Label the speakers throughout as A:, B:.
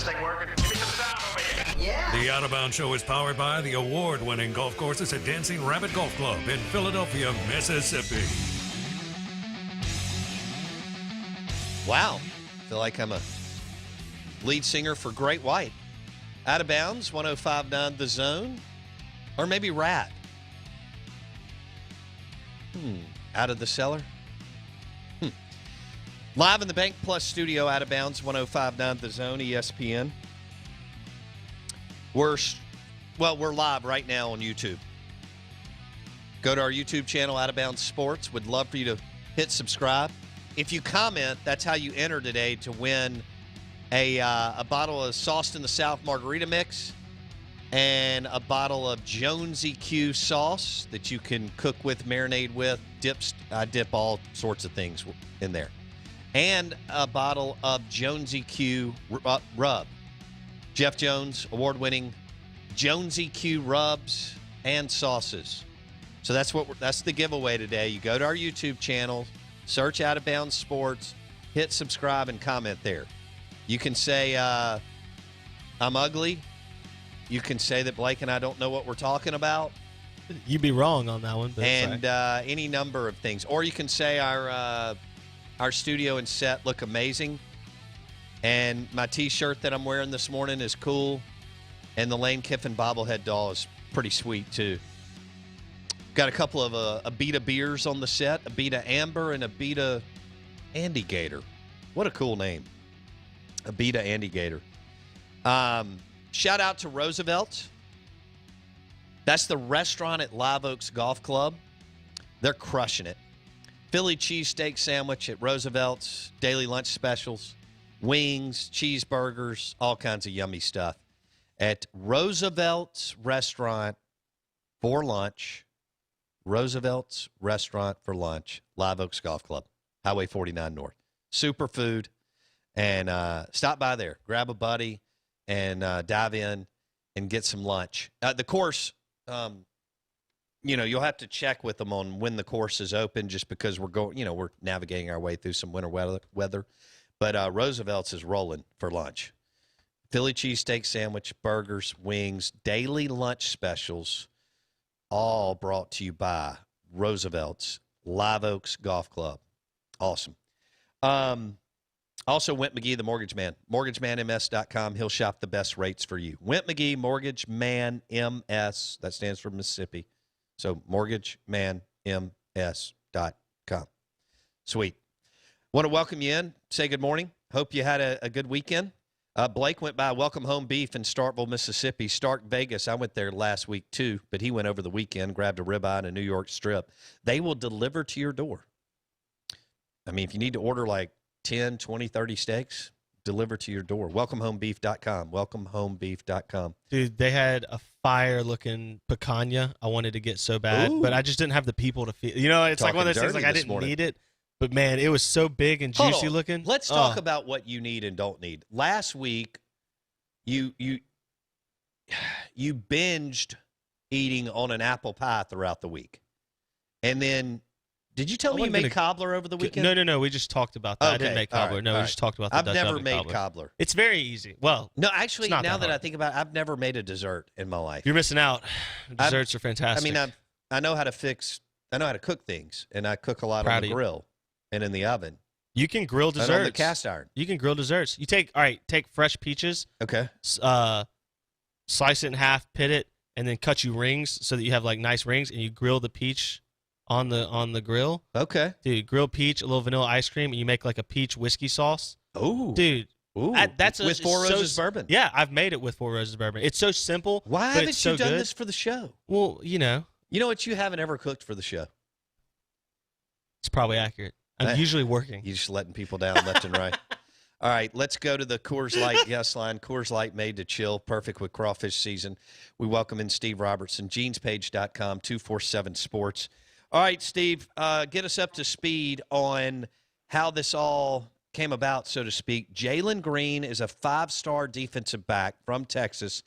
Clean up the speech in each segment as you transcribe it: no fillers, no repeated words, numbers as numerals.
A: this thing working? Give me some sound over here. Yeah.
B: The Out of Bounds Show is powered by the award-winning golf courses at Dancing Rabbit Golf Club in Philadelphia, Mississippi.
C: Wow. I feel like I'm a lead singer for Great White. Out of Bounds, 105.9 The Zone. Or maybe Rat. Out of the Cellar. Live in the Bank Plus studio, Out of Bounds, 105.9 The Zone, ESPN. We're live right now on YouTube. Go to our YouTube channel, Out of Bounds Sports. Would love for you to hit subscribe. If you comment, that's how you enter today to win a bottle of Sauced in the South margarita mix and a bottle of Jonesy Q sauce that you can cook with, marinade with. I dip all sorts of things in there. And a bottle of Jonesy Q rub. Jeff Jones, award-winning Jonesy Q rubs and sauces. So that's the giveaway today. You go to our YouTube channel, search Out of Bounds Sports, hit subscribe, and comment there. You can say, I'm ugly. You can say that Blake and I don't know what we're talking about.
D: You'd be wrong on that one. But
C: and any number of things. Or you can say our studio and set look amazing. And my T-shirt that I'm wearing this morning is cool. And the Lane Kiffin bobblehead doll is pretty sweet, too. Got a couple of Abita beers on the set. Abita Amber and Abita Andy Gator. What a cool name. Abita Andy Gator. Shout out to Roosevelt. That's the restaurant at Live Oaks Golf Club. They're crushing it. Philly cheesesteak sandwich at Roosevelt's. Daily lunch specials. Wings, cheeseburgers, all kinds of yummy stuff. At Roosevelt's Restaurant for lunch. Roosevelt's Restaurant for lunch. Live Oaks Golf Club. Highway 49 North. Superfood. And stop by there. Grab a buddy and dive in and get some lunch. The course, you'll have to check with them on when the course is open just because we're navigating our way through some winter weather. But Roosevelt's is rolling for lunch. Philly cheesesteak sandwich, burgers, wings, daily lunch specials, all brought to you by Roosevelt's Live Oaks Golf Club. Awesome. Also, Went McGee, the mortgage man. MortgageManMS.com. He'll shop the best rates for you. Went McGee, Mortgage Man MS. That stands for Mississippi. So, MortgageManMS.com. Sweet. Want to welcome you in. Say good morning. Hope you had a good weekend. Blake went by Welcome Home Beef in Starkville, Mississippi. Stark Vegas, I went there last week too, but he went over the weekend, grabbed a ribeye and a New York strip. They will deliver to your door. I mean, if you need to order like 10, 20, 30 steaks, deliver to your door. WelcomeHomeBeef.com. WelcomeHomeBeef.com.
D: Dude, they had a fire-looking picanha I wanted to get so bad, but I just didn't have the people to feed. It's like one of those things, like I didn't need it. But, man, it was so big and juicy looking.
C: Let's talk about what you need and don't need. Last week, you binged eating on an apple pie throughout the week. And then, did you tell me you made cobbler over the weekend?
D: No. We just talked about that. Okay, I didn't make cobbler. Right, we just talked about the Dutch oven
C: I've never made cobbler.
D: It's very easy. Well,
C: no, actually, now that I think about it, I've never made a dessert in my life.
D: You're missing out. Desserts are fantastic.
C: I mean, I know how to cook things, and I cook a lot on the grill. And in the oven.
D: You can grill desserts.
C: And on the cast iron.
D: You can grill desserts. You take fresh peaches.
C: Okay.
D: Slice it in half, pit it, and then cut you rings so that you have like nice rings, and you grill the peach on the grill.
C: Okay.
D: Dude, grilled peach, a little vanilla ice cream, and you make like a peach whiskey sauce.
C: Oh.
D: Dude.
C: Ooh. With Four Roses bourbon.
D: Yeah, I've made it with Four Roses bourbon. It's so simple.
C: Why haven't you done this for the show?
D: Well,
C: You know what? You haven't ever cooked for the show.
D: It's probably accurate. I'm usually working.
C: You're just letting people down left and right. All right, let's go to the Coors Light guest line. Coors Light made to chill, perfect with crawfish season. We welcome in Steve Robertson, genespage.com, 247 Sports. All right, Steve, get us up to speed on how this all came about, so to speak. Jalen Greene is a five-star defensive back from Texas,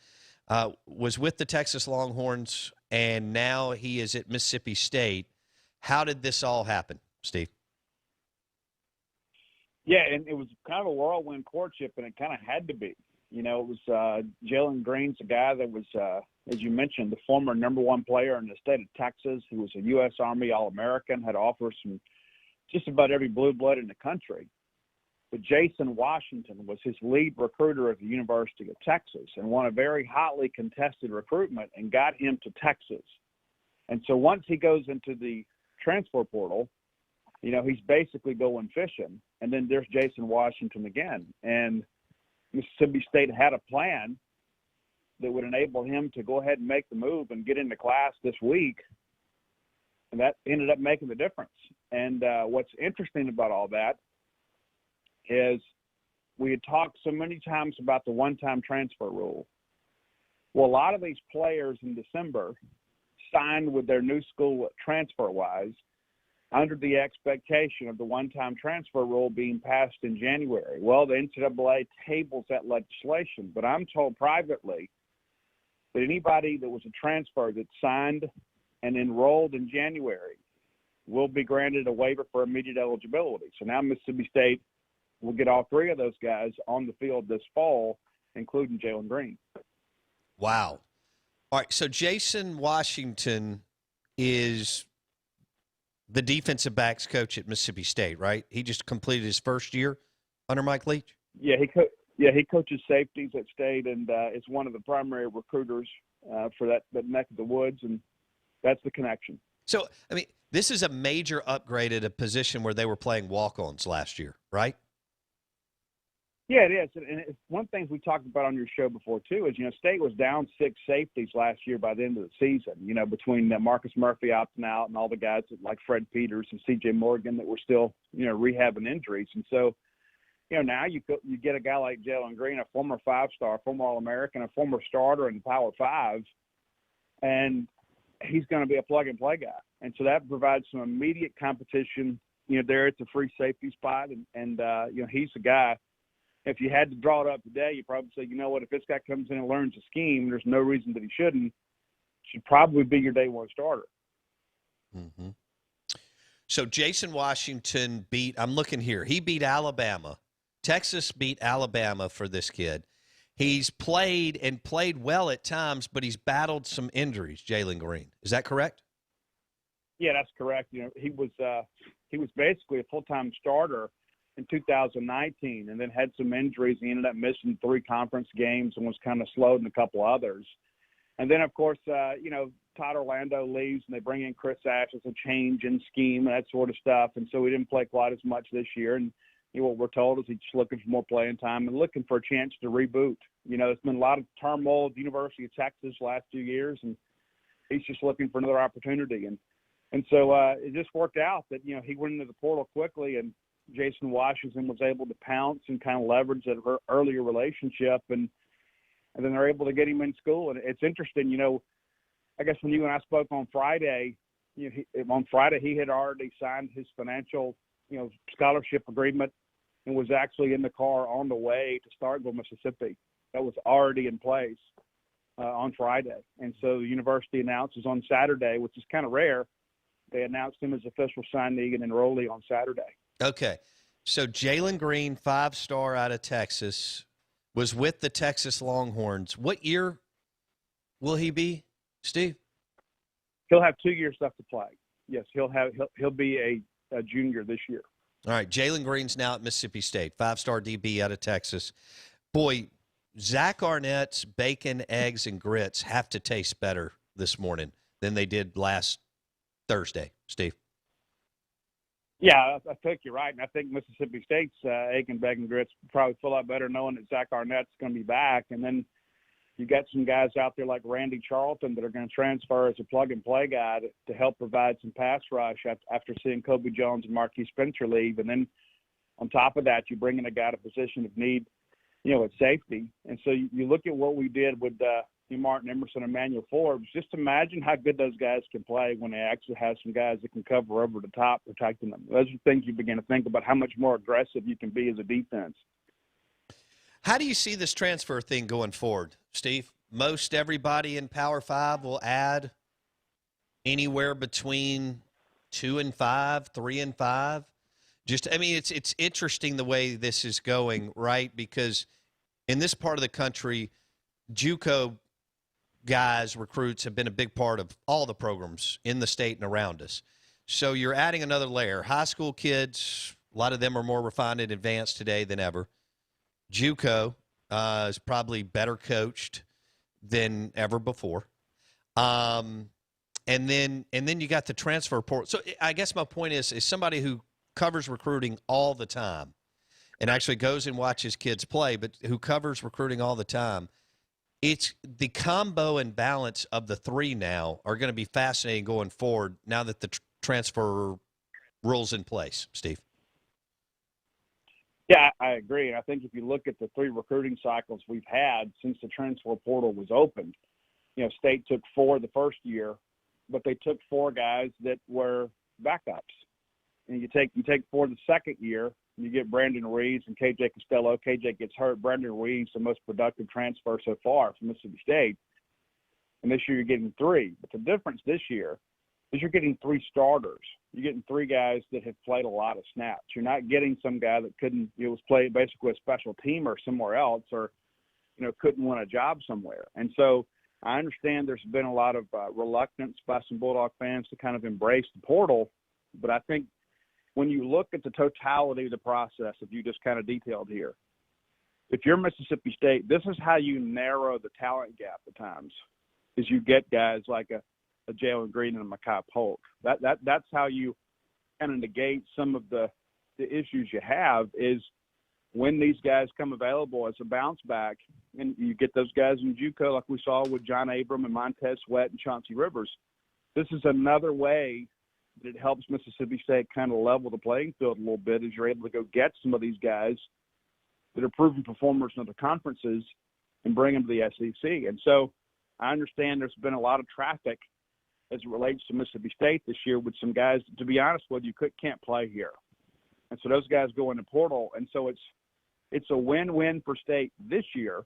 C: was with the Texas Longhorns, and now he is at Mississippi State. How did this all happen, Steve?
E: Yeah, and it was kind of a whirlwind courtship, and it kind of had to be. It was Jalen Greene's a guy that was, as you mentioned, the former #1 player in the state of Texas. He was a U.S. Army All-American, had offers from just about every blue blood in the country. But Jason Washington was his lead recruiter at the University of Texas and won a very hotly contested recruitment and got him to Texas. And so once he goes into the transfer portal, he's basically going fishing. And then there's Jason Washington again. And Mississippi State had a plan that would enable him to go ahead and make the move and get into class this week. And that ended up making the difference. And what's interesting about all that is we had talked so many times about the one-time transfer rule. Well, a lot of these players in December signed with their new school transfer-wise under the expectation of the one-time transfer rule being passed in January. Well, the NCAA tables that legislation, but I'm told privately that anybody that was a transfer that signed and enrolled in January will be granted a waiver for immediate eligibility. So now Mississippi State will get all three of those guys on the field this fall, including Jalen Greene.
C: Wow. All right, so Jason Washington is the defensive backs coach at Mississippi State, right? He just completed his first year under Mike Leach?
E: Yeah, he coaches safeties at State and is one of the primary recruiters for that neck of the woods, and that's the connection.
C: So, this is a major upgrade at a position where they were playing walk-ons last year, right?
E: Yeah, it is. And it's one thing we talked about on your show before, too, is, State was down 6 safeties last year by the end of the season, between Marcus Murphy opting out and all the guys like Fred Peters and C.J. Morgan that were still, rehabbing injuries. And so, now you get a guy like Jalen Greene, a former 5-star, former All-American, a former starter in Power 5, and he's going to be a plug-and-play guy. And so that provides some immediate competition, there at the free safety spot. And he's the guy. If you had to draw it up today, you'd probably say, if this guy comes in and learns the scheme, there's no reason that he shouldn't. Should probably be your day one starter.
C: Mm-hmm. So Jason Washington I'm looking here. He beat Alabama. Texas beat Alabama for this kid. He's played well at times, but he's battled some injuries, Jalen Greene. Is that correct?
E: Yeah, that's correct. He was basically a full-time starter in 2019 and then had some injuries. He ended up missing 3 conference games and was kind of slowed in a couple others. And then, of course, Todd Orlando leaves and they bring in Chris Ash as a change in scheme and that sort of stuff. And so he didn't play quite as much this year. And what we're told is he's just looking for more playing time and looking for a chance to reboot. There's been a lot of turmoil at the University of Texas last few years, and he's just looking for another opportunity. And so it just worked out that, he went into the portal quickly, and Jason Washington was able to pounce and kind of leverage that earlier relationship, and then they're able to get him in school. And it's interesting, I guess when you and I spoke on Friday, on Friday he had already signed his financial, scholarship agreement and was actually in the car on the way to Starkville, Mississippi. That was already in place on Friday. And so the university announces on Saturday, which is kind of rare, they announced him as official signee and enrollee on Saturday.
C: Okay. So Jalen Greene, 5-star out of Texas, was with the Texas Longhorns. What year will he be, Steve?
E: He'll have 2 years left to play. Yes, he'll be a junior this year.
C: All right. Jalen Greene's now at Mississippi State, 5-star DB out of Texas. Boy, Zach Arnett's bacon, eggs, and grits have to taste better this morning than they did last Thursday, Steve.
E: Yeah, I think you're right. And I think Mississippi State's egg and bacon grits probably feel a lot better knowing that Zach Arnett's going to be back. And then you got some guys out there like Randy Charlton that are going to transfer as a plug-and-play guy to help provide some pass rush after seeing Kobe Jones and Marquise Spencer leave. And then on top of that, you bring in a guy to position of need, at safety. And so you look at what we did with Martin Emerson and Emmanuel Forbes. Just imagine how good those guys can play when they actually have some guys that can cover over the top, protecting them. Those are things you begin to think about how much more aggressive you can be as a defense.
C: How do you see this transfer thing going forward, Steve? Most everybody in Power 5 will add anywhere between 2 and 5, 3 and 5. It's interesting the way this is going, right? Because in this part of the country, JUCO guys, recruits, have been a big part of all the programs in the state and around us. So you're adding another layer. High school kids, a lot of them are more refined and advanced today than ever. JUCO is probably better coached than ever before. And then you got the transfer portal. So I guess my point is somebody who covers recruiting all the time and actually goes and watches kids play, but who covers recruiting all the time, it's the combo and balance of the three now are going to be fascinating going forward now that the transfer rules in place. Steve?
E: Yeah, I agree. And I think if you look at the 3 recruiting cycles we've had since the transfer portal was opened, State took 4 the first year, but they took 4 guys that were backups. And you take 4 the second year, and you get Brandon Reeves and KJ Costello. KJ gets hurt. Brandon Reeves, the most productive transfer so far from Mississippi State. And this year you're getting 3. But the difference this year is you're getting 3 starters. You're getting 3 guys that have played a lot of snaps. You're not getting some guy that couldn't, was played basically a special teamer somewhere else or, couldn't win a job somewhere. And so I understand there's been a lot of reluctance by some Bulldog fans to kind of embrace the portal. But I think when you look at the totality of the process that you just kind of detailed here, if you're Mississippi State, this is how you narrow the talent gap at times, is you get guys like a Jalen Greene and a Mekhi Polk. That's how you kind of negate some of the issues you have, is when these guys come available as a bounce back, and you get those guys in JUCO like we saw with John Abram and Montez Sweat and Chauncey Rivers. This is another way that it helps Mississippi State kind of level the playing field a little bit, as you're able to go get some of these guys that are proven performers in other conferences and bring them to the SEC. And so I understand there's been a lot of traffic as it relates to Mississippi State this year with some guys, to be honest with you, can't play here. And so those guys go in the portal. And so it's a win-win for State this year,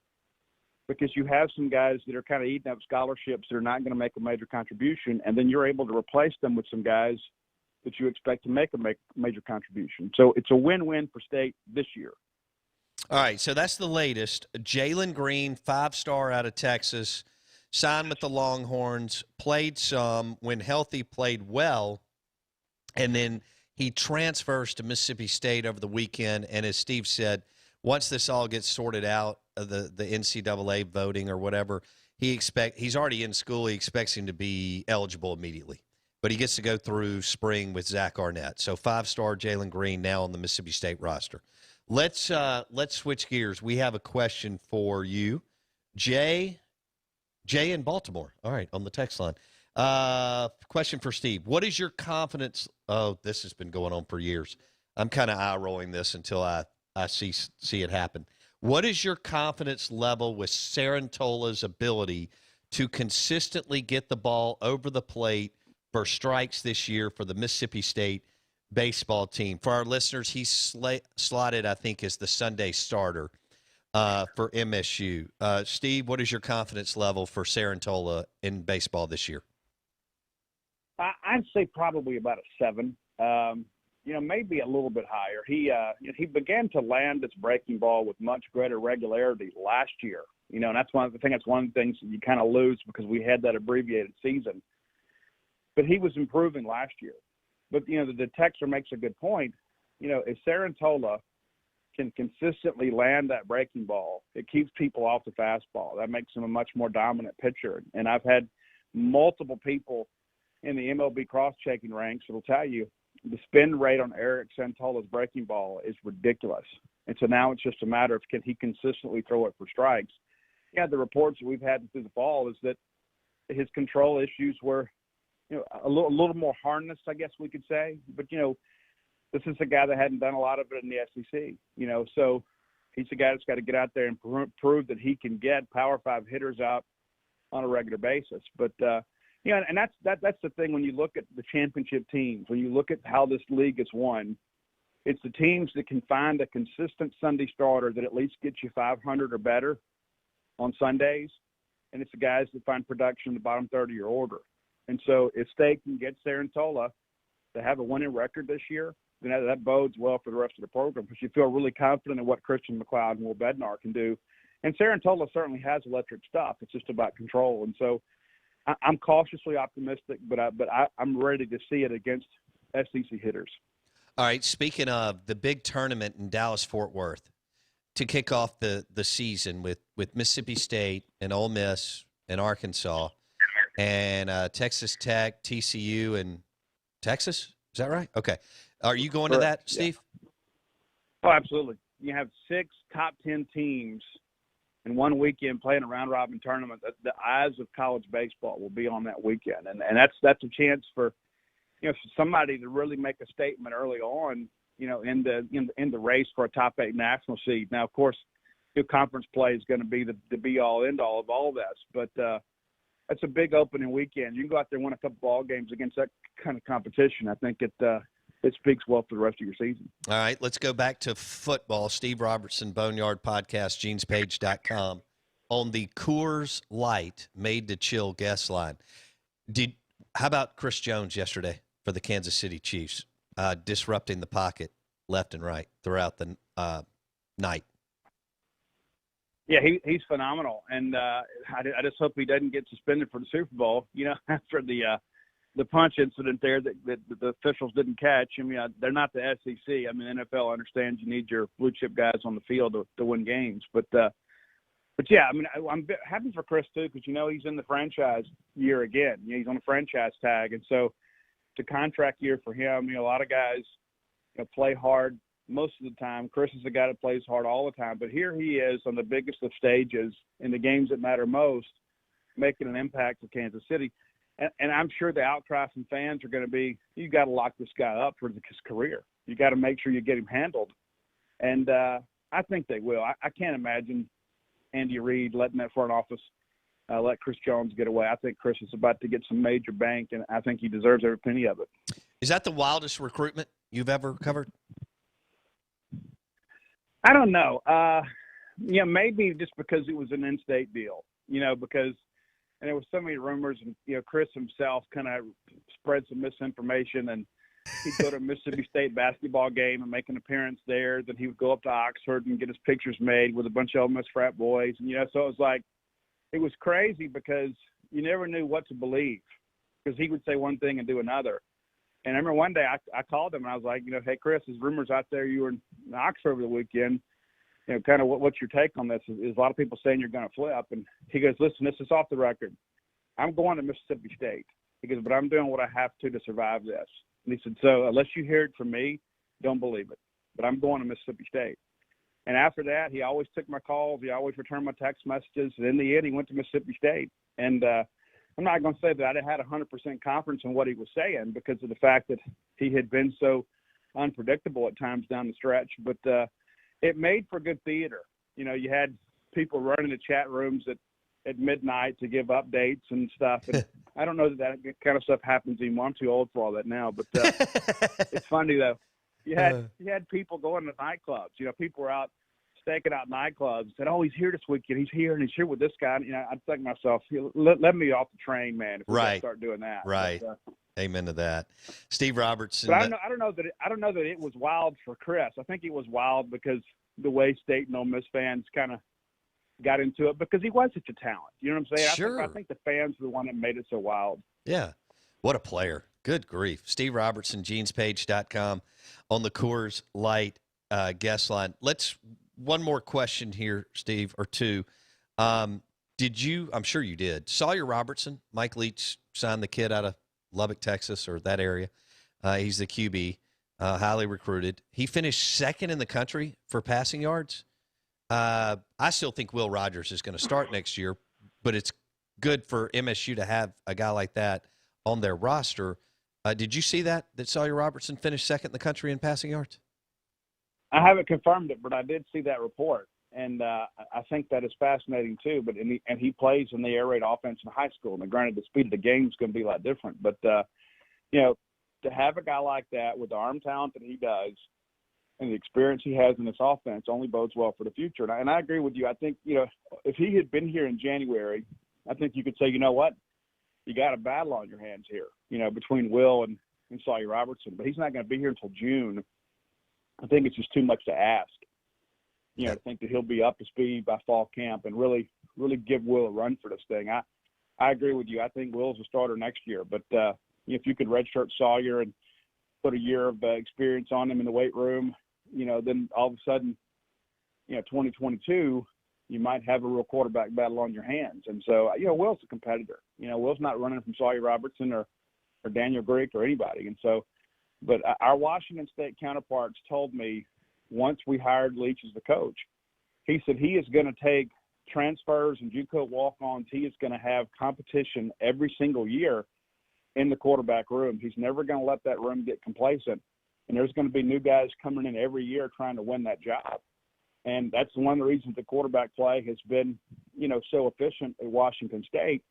E: because you have some guys that are kind of eating up scholarships that are not going to make a major contribution, and then you're able to replace them with some guys that you expect to make a major contribution. So it's a win-win for State this year.
C: All right, so that's the latest. Jalen Greene, 5-star out of Texas, signed with the Longhorns, played some, when healthy, played well, and then he transfers to Mississippi State over the weekend. And as Steve said, once this all gets sorted out, the NCAA voting or whatever, he's already in school. He expects him to be eligible immediately. But he gets to go through spring with Zach Arnett. So 5-star Jalen Greene now on the Mississippi State roster. Let's switch gears. We have a question for you. Jay in Baltimore. All right, on the text line. Question for Steve. What is your confidence? Oh, this has been going on for years. I'm kind of eye-rolling this until I see it happen. What is your confidence level with Sarantola's ability to consistently get the ball over the plate for strikes this year for the Mississippi State baseball team? For our listeners, he's slotted, I think, as the Sunday starter for MSU. Steve, what is your confidence level for Sarantola in baseball this year?
E: I'd say probably about a 7. Maybe a little bit higher. He began to land this breaking ball with much greater regularity last year. And that's one of the things that you kind of lose because we had that abbreviated season. But he was improving last year. But the texter makes a good point. If Sarantola can consistently land that breaking ball, it keeps people off the fastball. That makes him a much more dominant pitcher. And I've had multiple people in the MLB cross-checking ranks that'll tell you the spin rate on Eric Santola's breaking ball is ridiculous. And so now it's just a matter of can he consistently throw it for strikes. Yeah, the reports that we've had through the fall is that his control issues were, a little more harnessed, I guess we could say. But, this is a guy that hadn't done a lot of it in the SEC, so he's a guy that's got to get out there and prove that he can get Power 5 hitters out on a regular basis. But, and that's the thing when you look at the championship teams, when you look at how this league is won, it's the teams that can find a consistent Sunday starter that at least gets you 500 or better on Sundays, and it's the guys that find production in the bottom third of your order. And so if State can get Sarantola to have a winning record this year, then that bodes well for the rest of the program because you feel really confident in what Christian McLeod and Will Bednar can do And Sarantola certainly has electric stuff. It's just about control. And so I'm cautiously optimistic, but I'm ready to see it against SEC hitters.
C: All right, speaking of the big tournament in Dallas-Fort Worth, to kick off the season with Mississippi State and Ole Miss and Arkansas and Texas Tech, TCU, and Texas. Is that right? Okay. Are you going to that, Steve?
E: Yeah. Oh, absolutely. You have 6 top 10 teams in one weekend playing a round-robin tournament. The eyes of college baseball will be on that weekend, and that's a chance for somebody to really make a statement early on, in the race for a top 8 national seed. Now, of course, conference play is going to be the be-all, end-all of all this, but that's a big opening weekend. You can go out there and win a couple ball games against that kind of competition. I think it speaks well for the rest of your season.
C: All right, let's go back to football. Steve Robertson, Boneyard Podcast, genespage.com, on the Coors Light Made to Chill guest line. How about Chris Jones yesterday for the Kansas City Chiefs, disrupting the pocket left and right throughout the night?
E: Yeah, he's phenomenal, and I just hope he doesn't get suspended for the Super Bowl. After the punch incident there that the officials didn't catch. I mean, they're not the SEC. I mean, the NFL understands you need your blue chip guys on the field to win games. But yeah, I mean, I'm happy for Chris too, because he's in the franchise year again. He's on a franchise tag, and so it's a contract year for him. A lot of guys play hard most of the time. Chris is a guy that plays hard all the time, but here he is on the biggest of stages in the games that matter most, making an impact for Kansas City. And I'm sure the outcry from fans are going to be, you got to lock this guy up for his career. You got to make sure you get him handled. And I think they will. I can't imagine Andy Reid letting that front office let Chris Jones get away. I think Chris is about to get some major bank, and I think he deserves every penny of it.
C: Is that the wildest recruitment you've ever covered?
E: I don't know. Maybe just because it was an in-state deal, because and there was so many rumors, and Chris himself kind of spread some misinformation, and he'd go to a Mississippi State basketball game and make an appearance there. Then he would go up to Oxford and get his pictures made with a bunch of Ole Miss frat boys, and so it was like, it was crazy because you never knew what to believe, because he would say one thing and do another. And I remember one day I called him and I was like, hey Chris, there's rumors out there you were in Oxford over the weekend. Kind of what's your take on this? Is a lot of people saying you're going to flip? And he goes, listen, this is off the record. I'm going to Mississippi State. He goes, but I'm doing what I have to survive this. And he said, so unless you hear it from me, don't believe it. But I'm going to Mississippi State. And after that, he always took my calls. He always returned my text messages. And in the end, he went to Mississippi State. And I'm not going to say that I had 100% confidence in what he was saying because of the fact that he had been so unpredictable at times down the stretch. But it made for good theater. You had people running the chat rooms at midnight to give updates and stuff. And I don't know that kind of stuff happens anymore. I'm too old for all that now. But it's funny, though. You had people going to nightclubs. People were out staking out nightclubs. Said, oh, he's here this weekend. He's here, and he's here with this guy. I'd think to myself, let me off the train, man, if we start doing that.
C: Right. But, amen to that. Steve Robertson.
E: But I don't know that it was wild for Chris. I think it was wild because the way State and Ole Miss fans kind of got into it because he was such a talent. You know what I'm saying?
C: Sure.
E: I think the fans were the one that made it so wild.
C: Yeah. What a player. Good grief. Steve Robertson, genespage.com, on the Coors Light guest line. One more question here, Steve, or two. Did you, I'm sure you did, Sawyer Robertson, Mike Leach signed the kid out of Lubbock, Texas, or that area. He's the QB, highly recruited. He finished second in the country for passing yards. I still think Will Rogers is going to start next year, but it's good for MSU to have a guy like that on their roster. Did you see that Sawyer Robertson finished second in the country in passing yards?
E: I haven't confirmed it, but I did see that report, and I think that is fascinating too. But he plays in the air raid offense in high school. And granted, the speed of the game is going to be a lot different, but to have a guy like that with the arm talent that he does and the experience he has in this offense only bodes well for the future. And I agree with you. I think if he had been here in January, I think you could say, you know what, you got a battle on your hands here, between Will and Sawyer Robertson. But he's not going to be here until June. I think it's just too much to ask. to think that he'll be up to speed by fall camp and really give Will a run for this thing. I agree with you. I think Will's a starter next year. But if you could redshirt Sawyer and put a year of experience on him in the weight room, then all of a sudden, 2022, you might have a real quarterback battle on your hands. And so, Will's a competitor. Will's not running from Sawyer Robertson or Daniel Greek or anybody. And so, but our Washington State counterparts told me once we hired Leach as the coach, he said he is going to take transfers and JUCO walk-ons. He is going to have competition every single year in the quarterback room. He's never going to let that room get complacent. And there's going to be new guys coming in every year trying to win that job. And that's one of the reasons the quarterback play has been, so efficient at Washington State.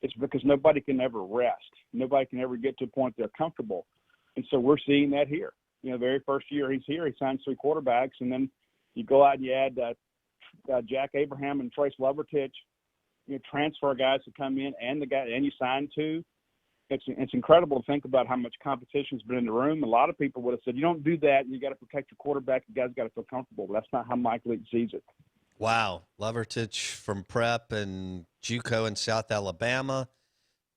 E: It's because nobody can ever rest. Nobody can ever get to a point they're comfortable. And so we're seeing that here. The very first year he's here, he signs 3 quarterbacks, and then you go out and you add Jack Abraham and Trace Lovertich, transfer guys to come in, and you sign 2. It's incredible to think about how much competition's been in the room. A lot of people would have said, you don't do that. You got to protect your quarterback. You guys got to feel comfortable. That's not how Mike Leach sees it.
C: Wow. Lovertich from prep and JUCO in South Alabama,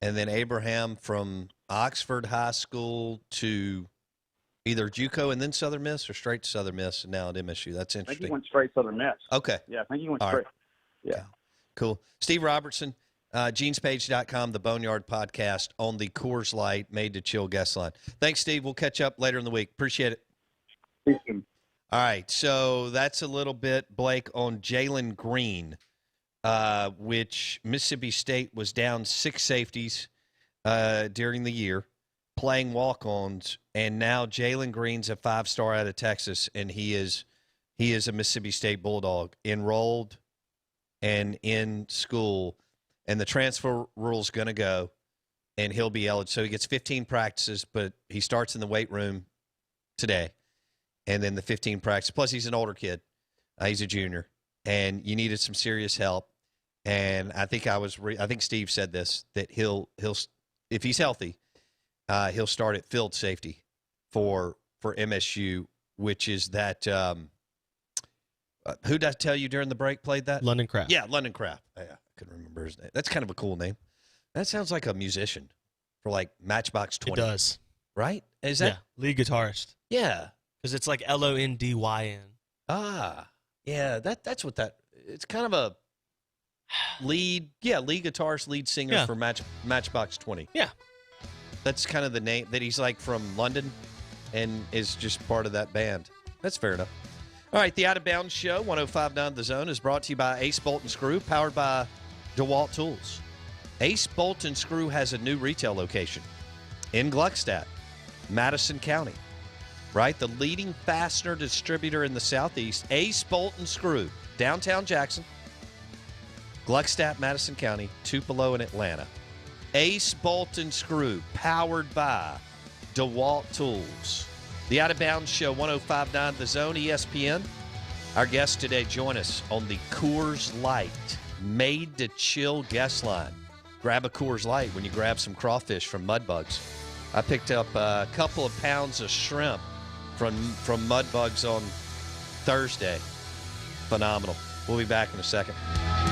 C: and then Abraham from Oxford High School to either JUCO and then Southern Miss, or straight to Southern Miss and now at MSU. That's interesting.
E: I think he went straight Southern Miss.
C: Okay.
E: Yeah, I think he went
C: All
E: straight.
C: Right.
E: Yeah.
C: Cool. Steve Robertson, genespage.com, the Boneyard Podcast on the Coors Light Made to Chill guest line. Thanks, Steve. We'll catch up later in the week. Appreciate it.
E: See you.
C: All right, so that's a little bit, Blake, on Jalen Greene, which Mississippi State was down 6 safeties during the year, playing walk-ons, and now Jalen Greene's a 5-star out of Texas, and he is a Mississippi State Bulldog, enrolled and in school, and the transfer rule's going to go, and he'll be eligible. So he gets 15 practices, but he starts in the weight room today, and then the 15 practice. Plus, he's an older kid. He's a junior, and you needed some serious help. And I think I think Steve said this, that he'll if he's healthy, he'll start at field safety for MSU, which is that who did I tell you during the break played that?
D: London Craft.
C: Yeah, London Craft. Yeah, I couldn't remember his name. That's kind of a cool name. That sounds like a musician for like Matchbox 20.
D: It does.
C: Right? Is that?
D: Yeah, lead guitarist.
C: Yeah.
D: Because it's like Londyn.
C: Ah, yeah. That's what that. It's kind of a lead guitarist, lead singer for Matchbox 20.
D: Yeah.
C: That's kind of the name, that he's like from London and is just part of that band. That's fair enough. All right, the Out of Bounds Show, 105.9 The Zone, is brought to you by Ace Bolt & Screw, powered by DeWalt Tools. Ace Bolt & Screw has a new retail location in Gluckstadt, Madison County, right? The leading fastener distributor in the Southeast, Ace Bolt & Screw, downtown Jackson, Gluckstadt, Madison County, Tupelo, and Atlanta. Ace Bolt & Screw, powered by DeWalt Tools. The Out of Bounds Show, 105.9 The Zone, ESPN. Our guests today join us on the Coors Light Made to Chill guest line. Grab a Coors Light when you grab some crawfish from Mudbugs. I picked up a couple of pounds of shrimp from Mudbugs on Thursday. Phenomenal. We'll be back in a second.